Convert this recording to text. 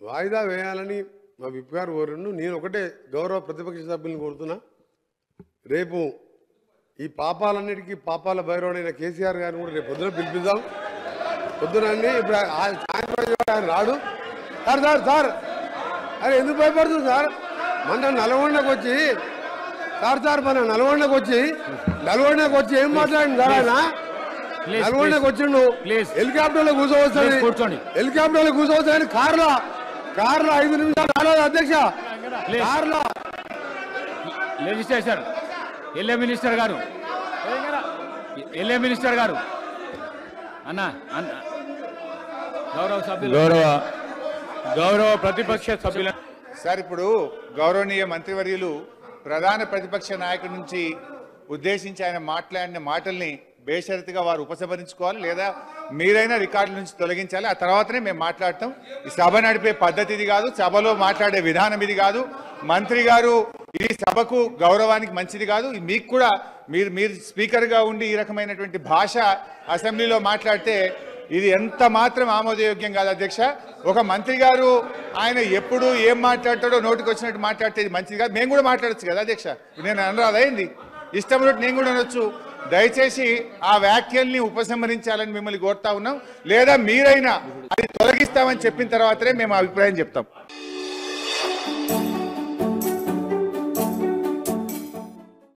వాయిదా వేయాలని మా విప్ గారు కోరిండు. నేను ఒకటే గౌరవ ప్రతిపక్ష సభ్యులను కోరుతున్నా, రేపు ఈ పాపాలన్నిటికీ పాపాల భైరవుడైన కేసీఆర్ గారిని కూడా రేపు పొద్దున పిలిపిద్దాం. పొద్దునండి ఇప్పుడు సాయంత్రం ఆయన రాడు. సార్ సార్ సార్ అరే ఎందుకు భయపడుతుంది సార్? మన నల్గొండకు వచ్చి మన నల్గొండకు వచ్చి ఏం మాట్లాడింది సార్? ఆయన నల్గొండకు వచ్చిండు, హెలికాప్టర్లో కూర్చోవచ్చాడు, హెలికాప్టర్లో కూర్చోవచ్చాడు, కార్లో 5 నిమిషాలు రాలేదు అధ్యక్ష. కార్లో లెజిస్లేచర్ ఎల్ఏ మినిస్టర్ గారు అన్న గౌరవ ప్రతిపక్ష సభ్యుల సార్, ఇప్పుడు గౌరవనీయ మంత్రివర్యులు ప్రధాన ప్రతిపక్ష నాయకుడి నుంచి ఉద్దేశించి ఆయన మాట్లాడిన మాటల్ని బేషరతుగా వారు ఉపసంహరించుకోవాలి, లేదా మీరైనా రికార్డుల నుంచి తొలగించాలి. ఆ తర్వాతనే మేము మాట్లాడతాం. ఈ సభ నడిపే పద్ధతి ఇది కాదు, సభలో మాట్లాడే విధానం ఇది కాదు. మంత్రి గారు ఇది సభకు గౌరవానికి మంచిది కాదు. మీకు కూడా మీరు స్పీకర్గా ఉండి ఈ రకమైనటువంటి భాష అసెంబ్లీలో మాట్లాడితే ఇది ఎంత మాత్రం ఆమోదయోగ్యం కాదు అధ్యక్ష. ఒక మంత్రి గారు ఆయన ఎప్పుడు ఏం మాట్లాడతాడో నోటికి వచ్చినట్టు మాట్లాడితే ఇది మంచిది కాదు. మేము కూడా మాట్లాడచ్చు కదా అధ్యక్ష, నేను అనరాదైంది ఇష్టం ఉన్నట్టు నేను కూడా అనొచ్చు. దయచేసి ఆ వ్యాఖ్యల్ని ఉపసంహరించాలని మిమ్మల్ని కోరుతా ఉన్నాం, లేదా మీరైనా అది తొలగిస్తామని చెప్పిన తర్వాతనే మేము అభిప్రాయం చెప్తాం.